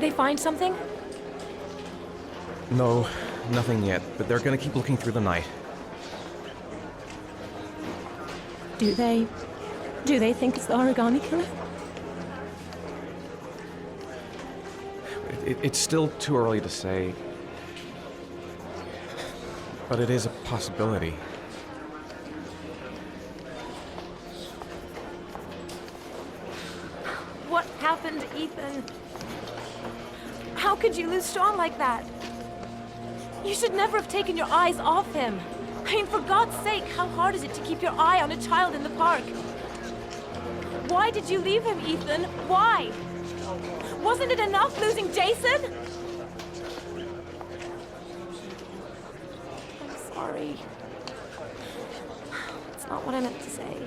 Did they find something? No, nothing yet, but they're gonna keep looking through the night. Do they think it's the Origami Killer? It's still too early to say, but it is a possibility. What happened, Ethan? How could you lose Sean like that? You should never have taken your eyes off him. I mean, for God's sake, how hard is it to keep your eye on a child in the park? Why did you leave him, Ethan? Why? Wasn't it enough losing Jason? I'm sorry. It's not what I meant to say.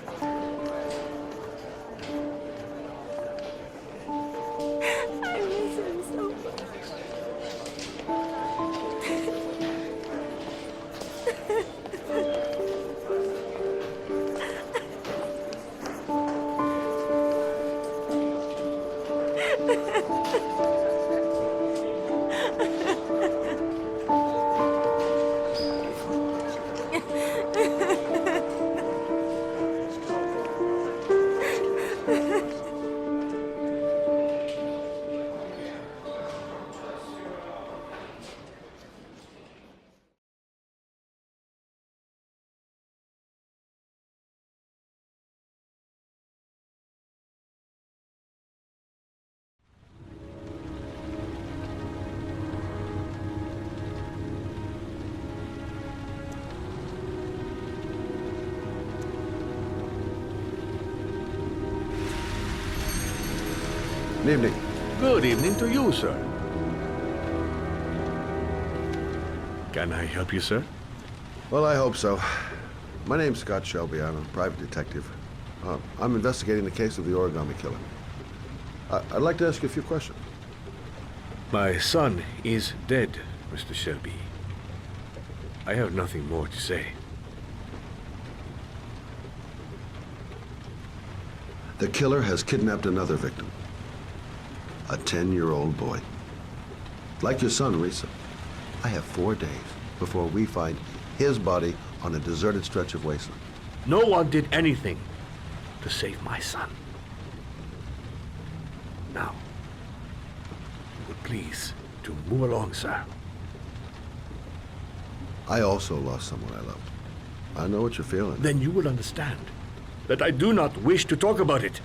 I miss him so much. Good evening. Good evening to you, sir. Can I help you, sir? Well, I hope so. My name's Scott Shelby. I'm a private detective. I'm investigating the case of the Origami Killer. I'd like to ask you a few questions. My son is dead, Mr. Shelby. I have nothing more to say. The killer has kidnapped another victim. A 10-year-old boy. Like your son, Risa. I have 4 days before we find his body on a deserted stretch of wasteland. No one did anything to save my son. Now, please, to move along, sir. I also lost someone I loved. I know what you're feeling. Then you will understand that I do not wish to talk about it.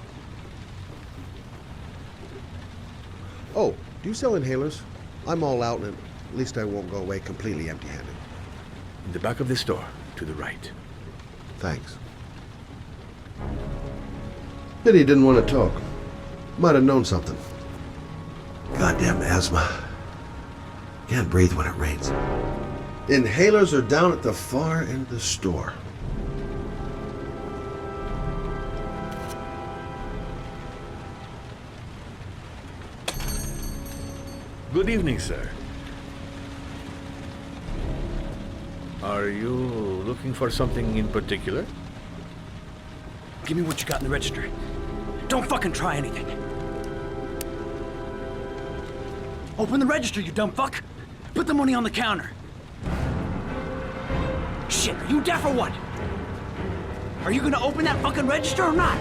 Oh, do you sell inhalers? I'm all out, and at least I won't go away completely empty-handed. In the back of this store, to the right. Thanks. Pity he didn't want to talk. Might have known something. Goddamn asthma. Can't breathe when it rains. Inhalers are down at the far end of the store. Good evening, sir. Are you looking for something in particular? Give me what you got in the register. Don't fucking try anything. Open the register, you dumb fuck. Put the money on the counter. Shit, are you deaf or what? Are you gonna open that fucking register or not?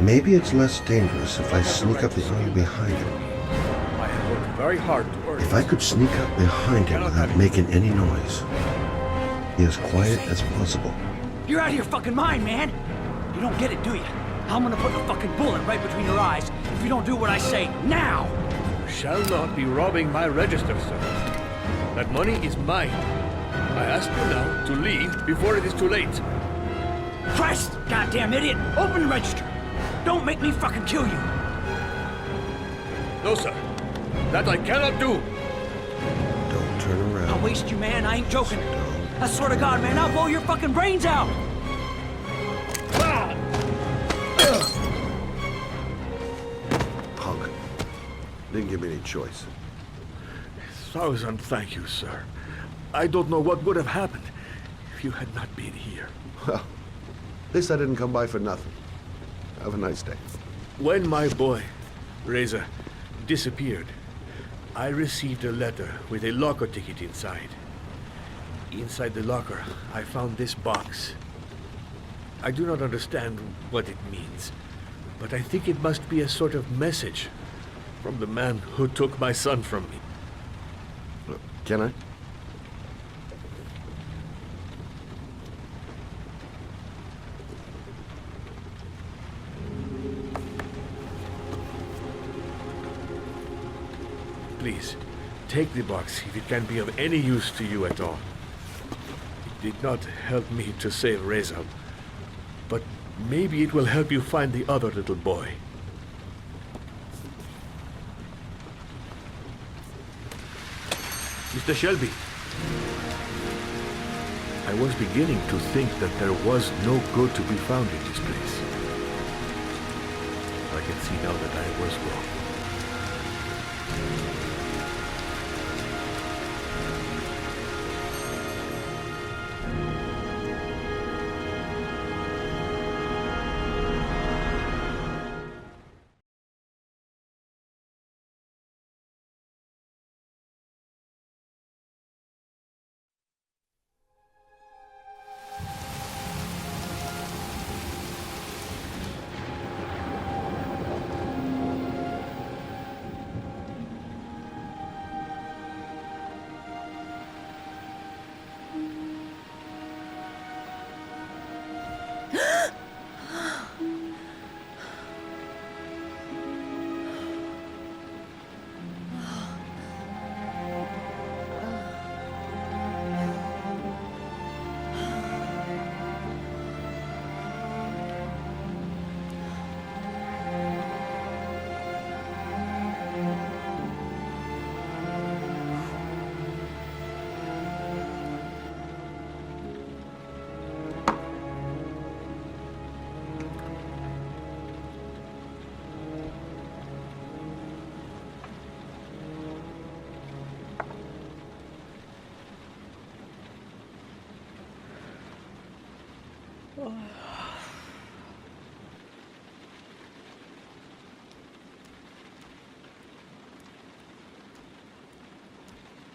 Maybe it's less dangerous if I sneak up the alley behind him. I have worked very hard to earn If I could sneak up behind him without making any noise, be as quiet as possible. You're out of your fucking mind, man. You don't get it, do you? I'm gonna put a fucking bullet right between your eyes if you don't do what I say now. You shall not be robbing my register, sir. That money is mine. I ask you now to leave before it is too late. Christ, goddamn idiot! Open the register. Don't make me fucking kill you. No, sir. That I cannot do. Don't turn around. I'll waste you, man. I ain't joking. Don't. I swear to God, man, I'll blow your fucking brains out. Punk. Didn't give me any choice. 1,000 thank you, sir. I don't know what would have happened if you had not been here. Well, at least I didn't come by for nothing. Have a nice day. When my boy, Reza, disappeared, I received a letter with a locker ticket inside. Inside the locker, I found this box. I do not understand what it means, but I think it must be a sort of message from the man who took my son from me. Can I? Please, take the box if it can be of any use to you at all. It did not help me to save Reza, but maybe it will help you find the other little boy. Mr. Shelby, I was beginning to think that there was no good to be found in this place. I can see now that I was wrong.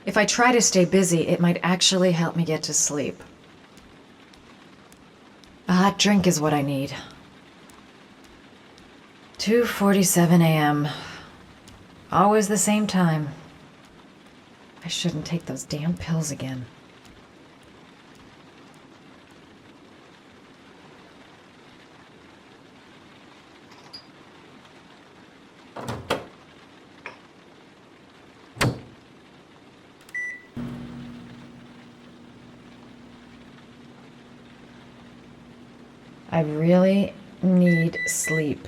If I try to stay busy, it might actually help me get to sleep. A hot drink is what I need. 2:47 a.m. Always the same time. I shouldn't take those damn pills again. I really need sleep.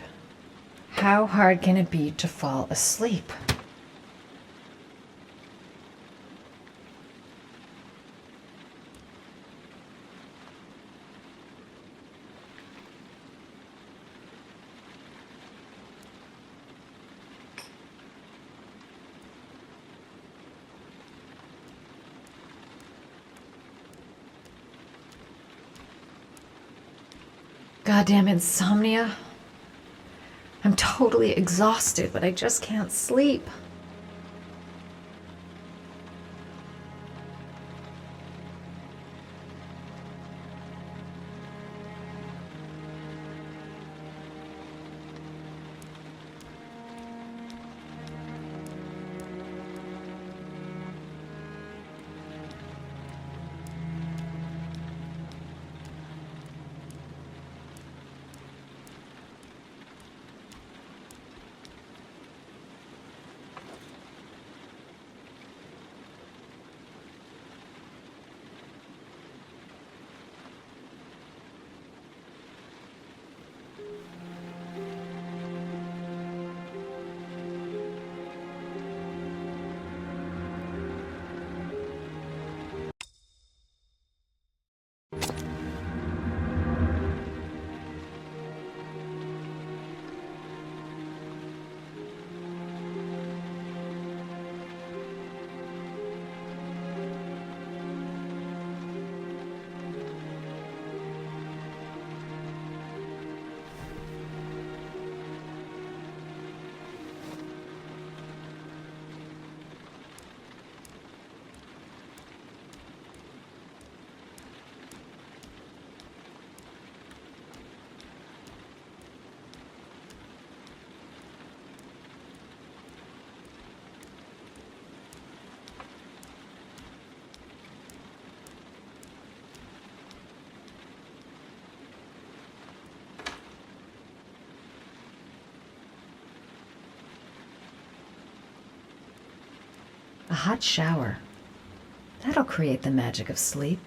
How hard can it be to fall asleep? Goddamn insomnia. I'm totally exhausted, but I just can't sleep. A hot shower. That'll create the magic of sleep.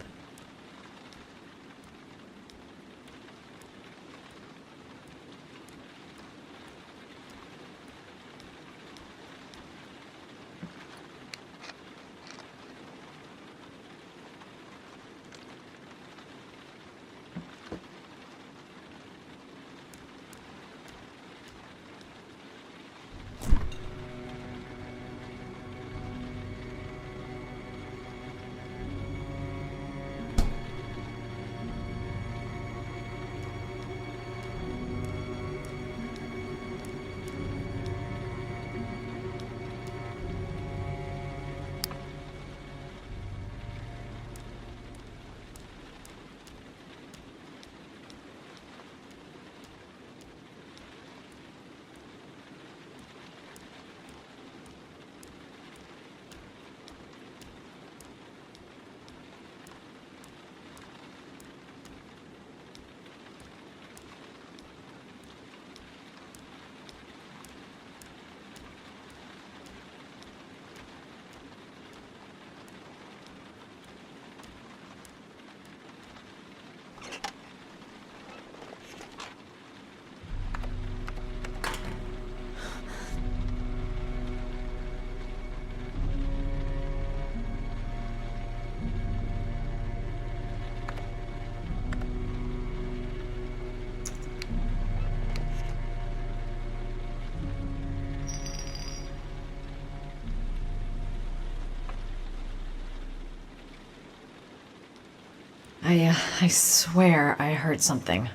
I swear I heard something.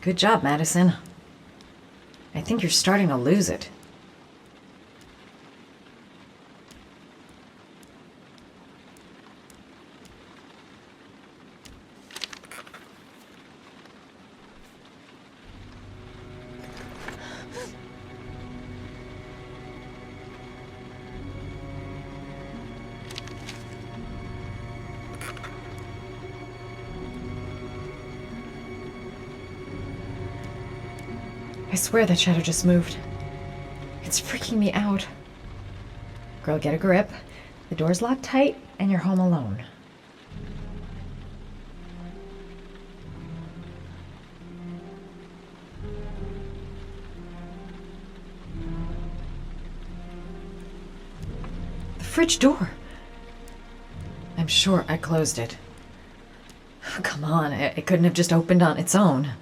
Good job, Madison. I think you're starting to lose it. I swear that shadow just moved. It's freaking me out. Girl, get a grip. The door's locked tight, and you're home alone. The fridge door. I'm sure I closed it. Come on, it couldn't have just opened on its own.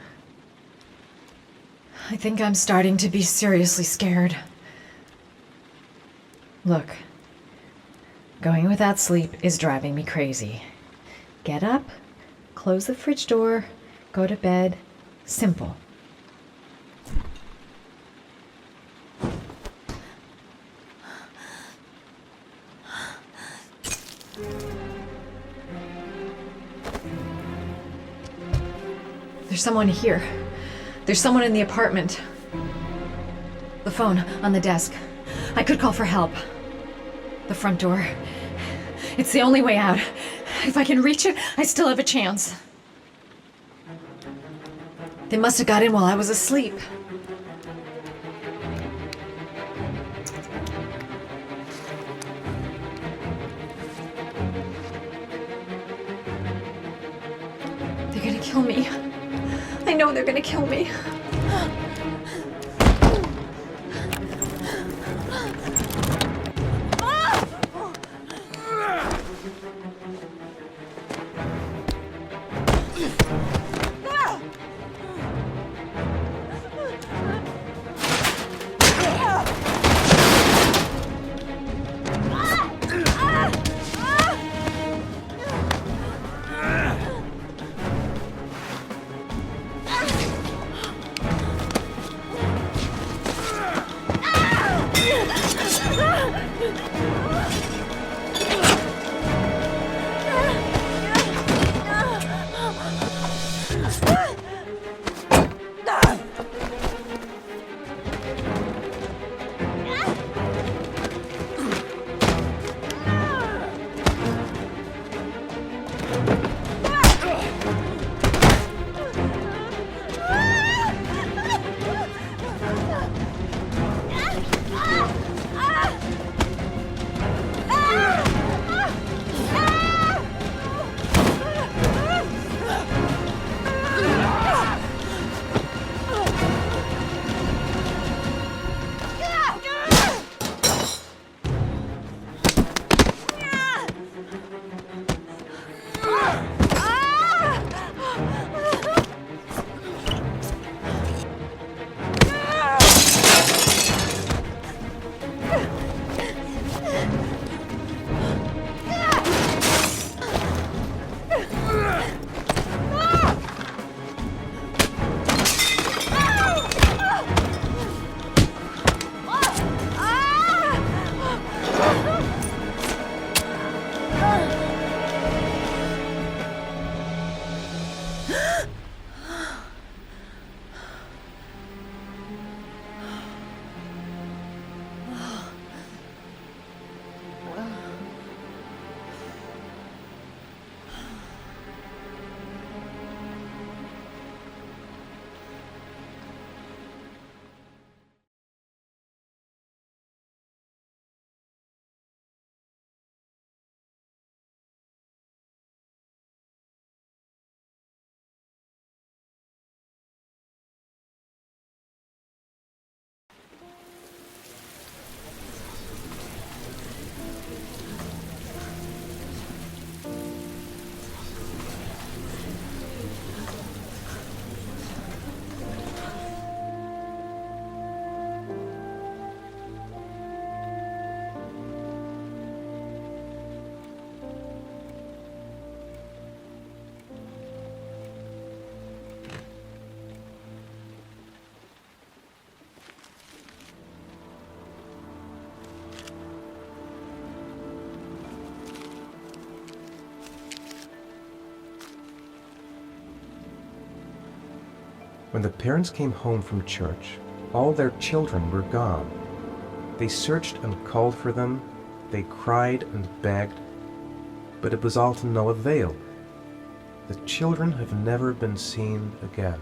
I think I'm starting to be seriously scared. Look, going without sleep is driving me crazy. Get up, close the fridge door, go to bed. Simple. There's someone here. There's someone in the apartment. The phone on the desk. I could call for help. The front door. It's the only way out. If I can reach it, I still have a chance. They must have got in while I was asleep. They're gonna kill me. I know they're gonna kill me. When the parents came home from church, all their children were gone. They searched and called for them, they cried and begged, but it was all to no avail. The children have never been seen again.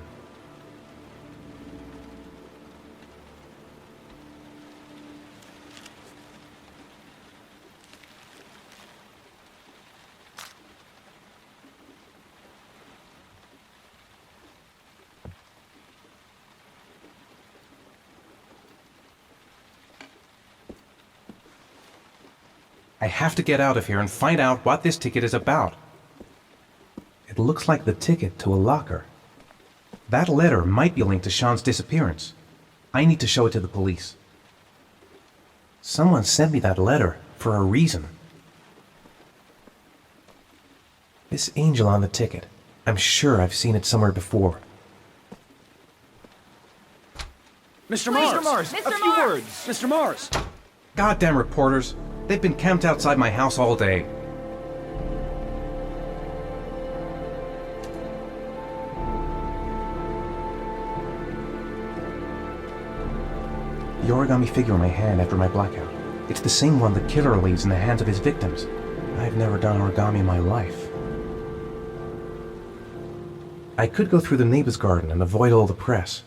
I have to get out of here and find out what this ticket is about. It looks like the ticket to a locker. That letter might be linked to Sean's disappearance. I need to show it to the police. Someone sent me that letter for a reason. This angel on the ticket, I'm sure I've seen it somewhere before. Mr. Mars! Mr. A few Mars! words! Mr. Mars! Goddamn reporters! They've been camped outside my house all day. The origami figure in my hand after my blackout. It's the same one the killer leaves in the hands of his victims. I've never done origami in my life. I could go through the neighbor's garden and avoid all the press.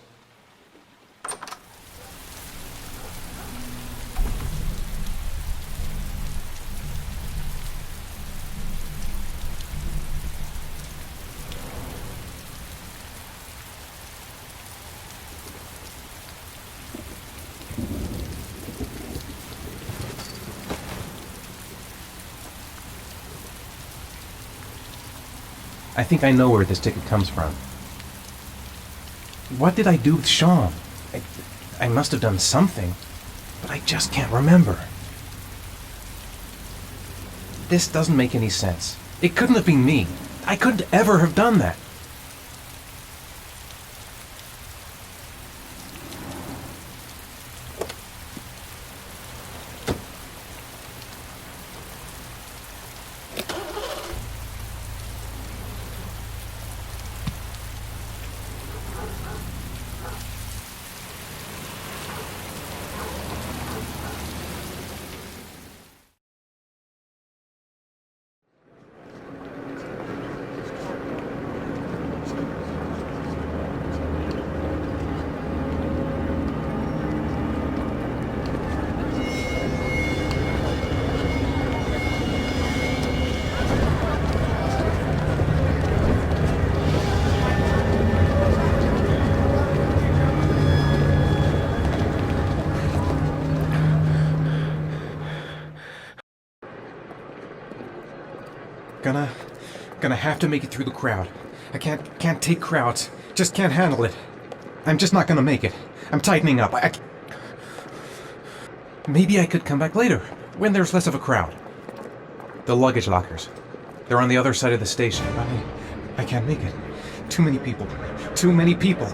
I think I know where this ticket comes from. What did I do with Sean? I must have done something, but I just can't remember. This doesn't make any sense. It couldn't have been me. I couldn't ever have done that. Gonna have to make it through the crowd. I can't take crowds. Just can't handle it. I'm just not gonna make it. I'm tightening up. Maybe I could come back later, when there's less of a crowd. The luggage lockers. They're on the other side of the station. I can't make it. Too many people. Too many people.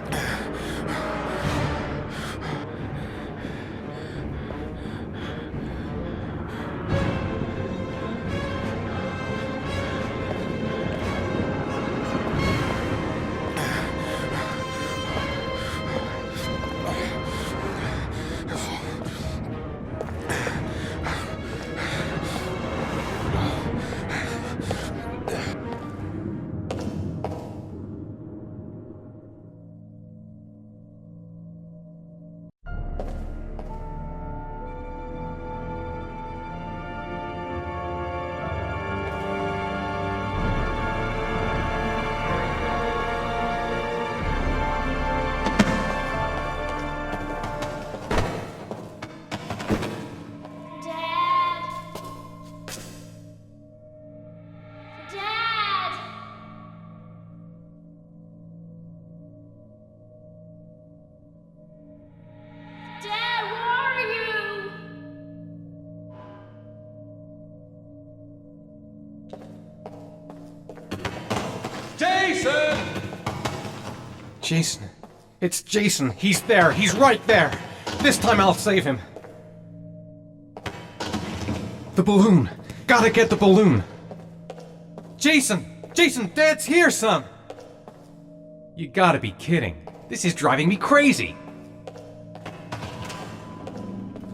Jason. It's Jason. He's there. He's right there. This time I'll save him. The balloon. Gotta get the balloon. Jason! Jason, Dad's here, son! You gotta be kidding. This is driving me crazy!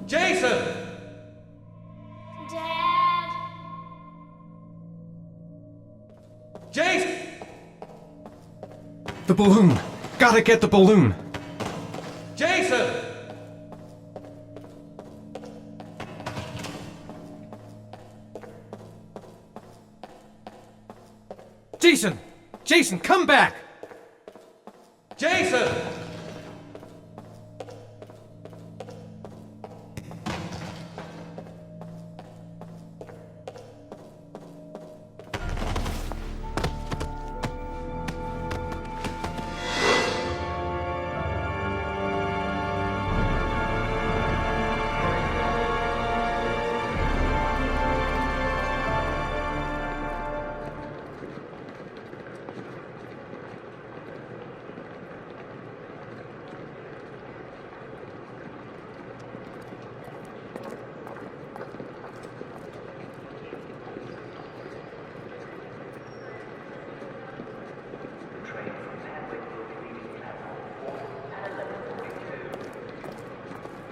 Jason! Dad! Jason! The balloon! Gotta get the balloon! Jason! Jason! Jason, come back! Jason!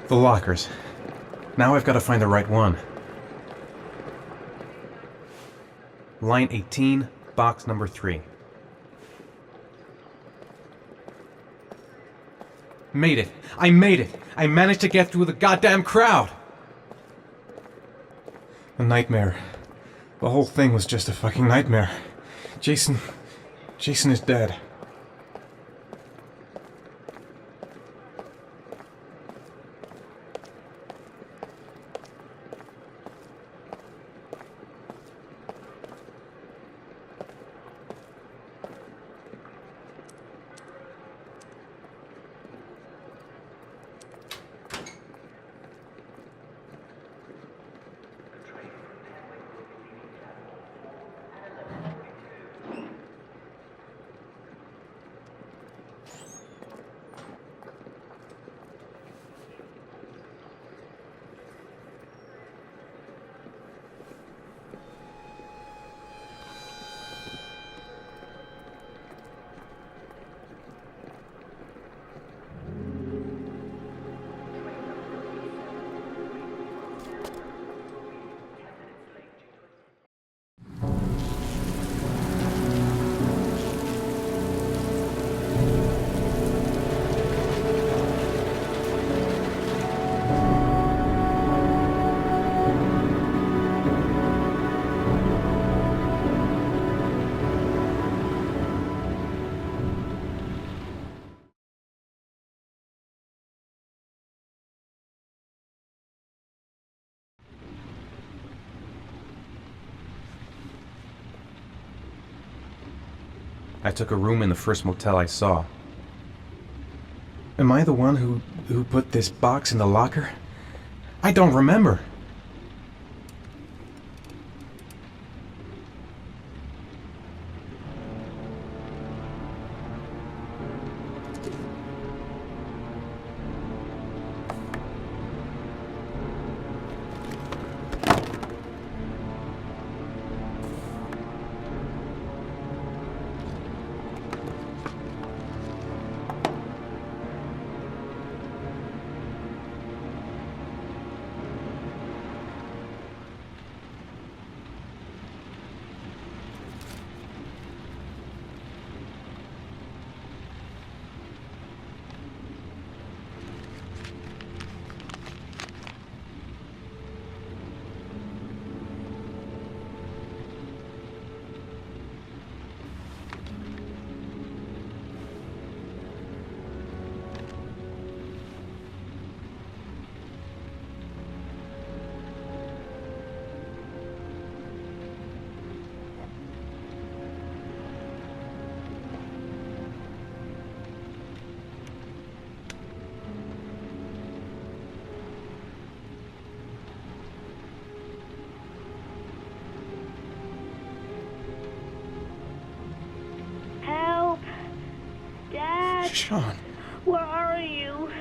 The lockers. Now I've got to find the right one. Line 18, box number 3. Made it! I made it! I managed to get through the goddamn crowd! A nightmare. The whole thing was just a fucking nightmare. Jason is dead. I took a room in the first motel I saw. Am I the one who put this box in the locker? I don't remember. Sean. Where are you?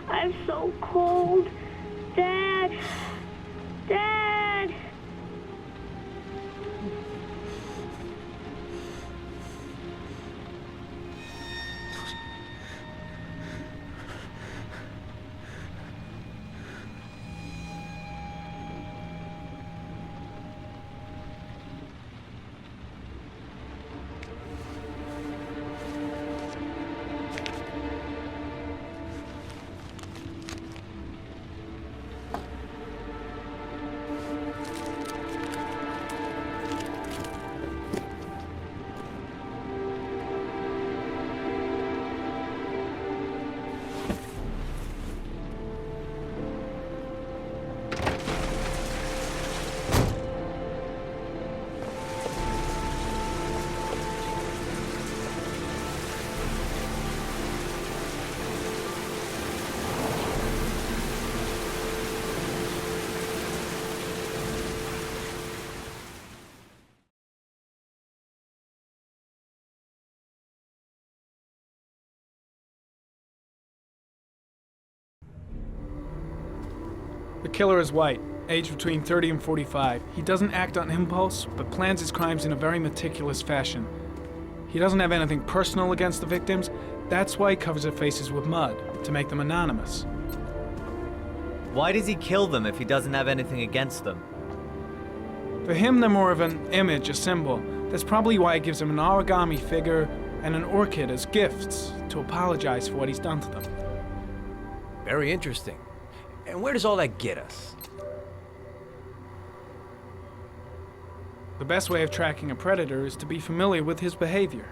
I'm so cold. Dad! Dad! The killer is white, aged between 30 and 45. He doesn't act on impulse, but plans his crimes in a very meticulous fashion. He doesn't have anything personal against the victims. That's why he covers their faces with mud, to make them anonymous. Why does he kill them if he doesn't have anything against them? For him, they're more of an image, a symbol. That's probably why he gives them an origami figure and an orchid as gifts to apologize for what he's done to them. Very interesting. And where does all that get us? The best way of tracking a predator is to be familiar with his behavior.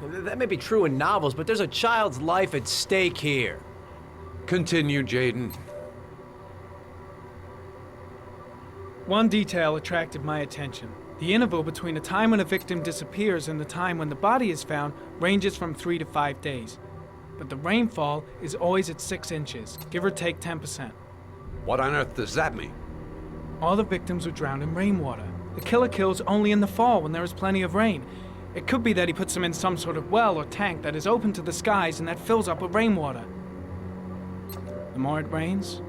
That may be true in novels, but there's a child's life at stake here. Continue, Jaden. One detail attracted my attention. The interval between the time when a victim disappears and the time when the body is found ranges from 3 to 5 days. But the rainfall is always at 6 inches, give or take 10%. What on earth does that mean? All the victims were drowned in rainwater. The killer kills only in the fall when there is plenty of rain. It could be that he puts them in some sort of well or tank that is open to the skies and that fills up with rainwater. The more it rains,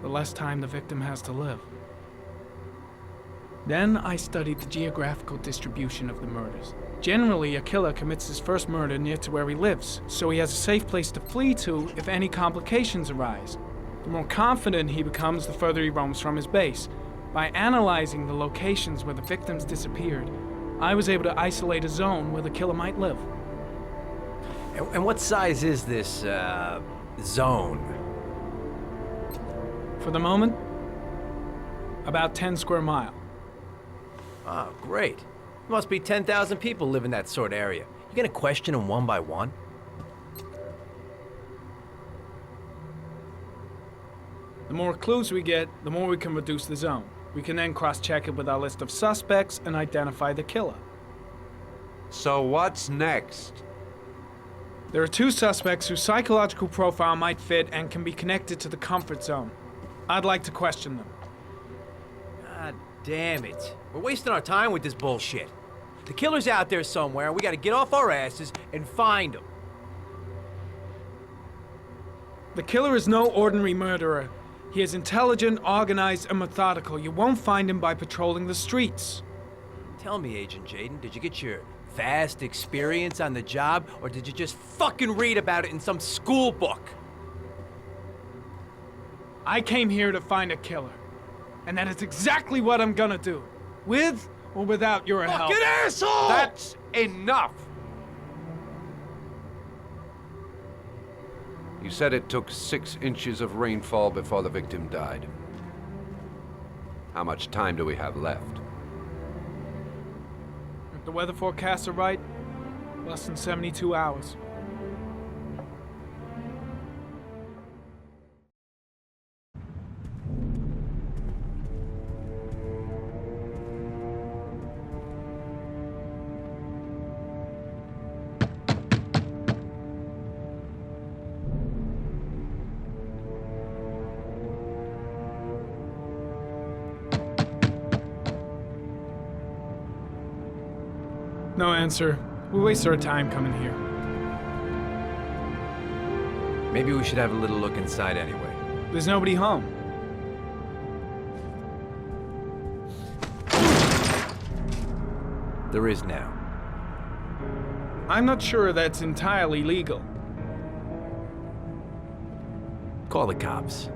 the less time the victim has to live. Then I studied the geographical distribution of the murders. Generally, a killer commits his first murder near to where he lives, so he has a safe place to flee to if any complications arise. The more confident he becomes, the further he roams from his base. By analyzing the locations where the victims disappeared, I was able to isolate a zone where the killer might live. And what size is this, zone? For the moment, about 10 square miles. Oh, great. There must be 10,000 people live in that sort of area. You gonna question them one by one? The more clues we get, the more we can reduce the zone. We can then cross-check it with our list of suspects and identify the killer. So what's next? There are 2 suspects whose psychological profile might fit and can be connected to the comfort zone. I'd like to question them. God damn it. We're wasting our time with this bullshit. The killer's out there somewhere, and we gotta get off our asses and find him. The killer is no ordinary murderer. He is intelligent, organized, and methodical. You won't find him by patrolling the streets. Tell me, Agent Jaden, did you get your vast experience on the job, or did you just fucking read about it in some school book? I came here to find a killer. And that is exactly what I'm gonna do. With or without your help. Fucking asshole! That's enough! You said it took 6 inches of rainfall before the victim died. How much time do we have left? If the weather forecasts are right, less than 72 hours. No answer. We waste our time coming here. Maybe we should have a little look inside anyway. There's nobody home. There is now. I'm not sure that's entirely legal. Call the cops.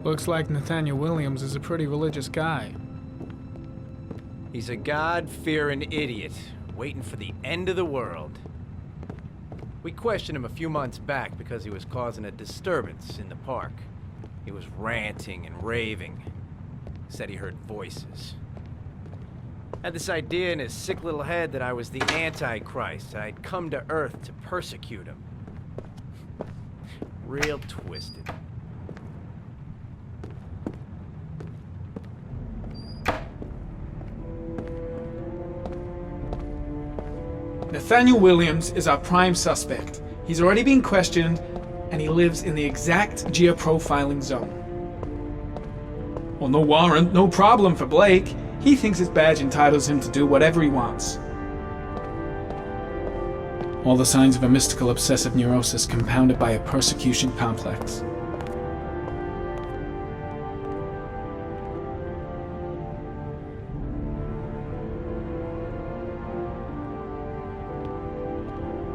Looks like Nathaniel Williams is a pretty religious guy. He's a God-fearing idiot, waiting for the end of the world. We questioned him a few months back because he was causing a disturbance in the park. He was ranting and raving. Said he heard voices. Had this idea in his sick little head that I was the Antichrist. I'd come to Earth to persecute him. Real twisted. Nathaniel Williams is our prime suspect. He's already been questioned, and he lives in the exact geoprofiling zone. Well, no warrant, no problem for Blake. He thinks his badge entitles him to do whatever he wants. All the signs of a mystical obsessive neurosis compounded by a persecution complex.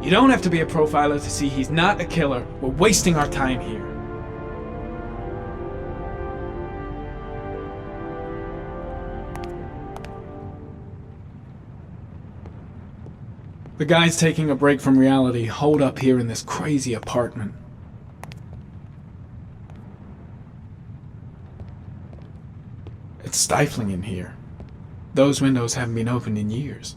You don't have to be a profiler to see he's not a killer. We're wasting our time here. The guy's taking a break from reality, holed up here in this crazy apartment. It's stifling in here. Those windows haven't been opened in years.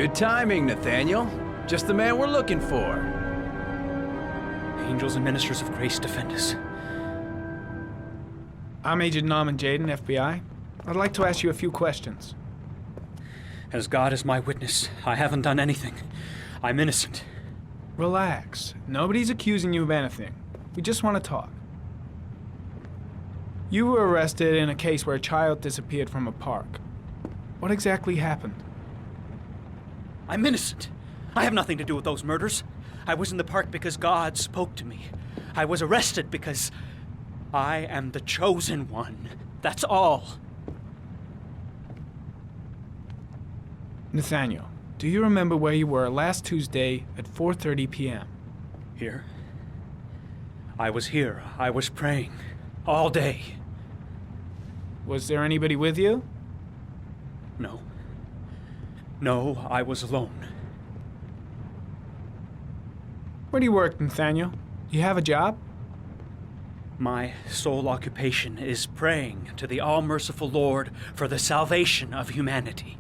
Good timing, Nathaniel. Just the man we're looking for. Angels and ministers of grace defend us. I'm Agent Norman Jayden, FBI. I'd like to ask you a few questions. As God is my witness, I haven't done anything. I'm innocent. Relax. Nobody's accusing you of anything. We just want to talk. You were arrested in a case where a child disappeared from a park. What exactly happened? I'm innocent. I have nothing to do with those murders. I was in the park because God spoke to me. I was arrested because I am the chosen one. That's all. Nathaniel, do you remember where you were last Tuesday at 4:30 p.m.? Here? I was here. I was praying. All day. Was there anybody with you? No. No, I was alone. Where do you work, Nathaniel? Do you have a job? My sole occupation is praying to the all-merciful Lord for the salvation of humanity.